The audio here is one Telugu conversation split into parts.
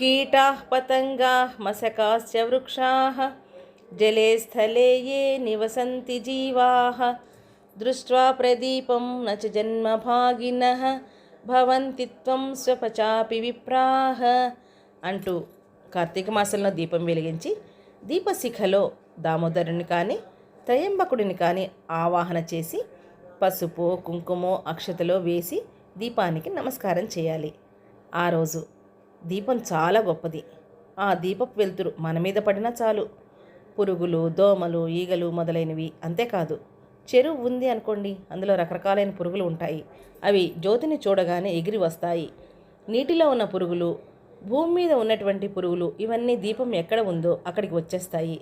कीटाः पतङ्गाः मशकाश्च वृक्षाः जले स्थले ये निवसन्ति जीवाः दृष्ट्वा प्रदीपं न च जन्मभागिनः భవంతి త్వం స్వపచాపి విప్రాహ అంటూ కార్తీక మాసంలో దీపం వెలిగించి దీపశిఖలో దామోదరుని కానీ త్రయంబకుడిని కానీ ఆవాహన చేసి పసుపు కుంకుమ అక్షతలో వేసి దీపానికి నమస్కారం చేయాలి. ఆ రోజు దీపం చాలా గొప్పది. ఆ దీపపు వెలుతురు మన మీద పడినా చాలు, పురుగులు దోమలు ఈగలు మొదలైనవి, అంతేకాదు చెరువు ఉంది అనుకోండి, అందులో రకరకాలైన పురుగులు ఉంటాయి. అవి జ్యోతిని చూడగానే ఎగిరి వస్తాయి. నీటిలో ఉన్న పురుగులు, భూమి మీద ఉన్నటువంటి పురుగులు, ఇవన్నీ దీపం ఎక్కడ ఉందో అక్కడికి వచ్చేస్తాయి.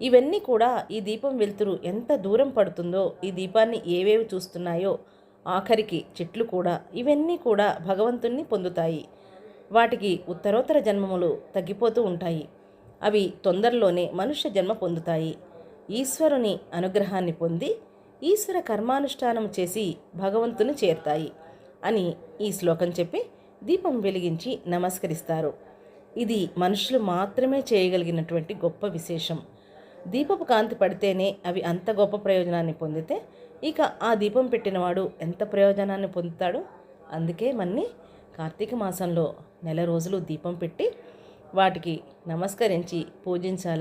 ఇవన్నీ కూడా ఈ దీపం వెలుతురు ఎంత దూరం పడుతుందో, ఈ దీపాన్ని ఏవేవి చూస్తున్నాయో, ఆఖరికి చెట్లు కూడా, ఇవన్నీ కూడా భగవంతుణ్ణి పొందుతాయి. వాటికి ఉత్తరోత్తర జన్మములు తగ్గిపోతూ ఉంటాయి. అవి తొందరలోనే మనుష్య జన్మ పొందుతాయి. ఈశ్వరుని అనుగ్రహాన్ని పొంది ఈశ్వర కర్మానుష్ఠానం చేసి భగవంతుని చేరుతాయి అని ఈ శ్లోకం చెప్పి దీపం వెలిగించి నమస్కరిస్తారు. ఇది మనుషులు మాత్రమే చేయగలిగినటువంటి గొప్ప విశేషం. దీపపు కాంతి పడితేనే అవి అంత గొప్ప ప్రయోజనాన్ని పొందితే ఇక ఆ దీపం పెట్టినవాడు ఎంత ప్రయోజనాన్ని పొందుతాడో. అందుకే మన్ని కార్తీక మాసంలో నెల రోజులు దీపం పెట్టి వాటికి నమస్కరించి పూజించాలి.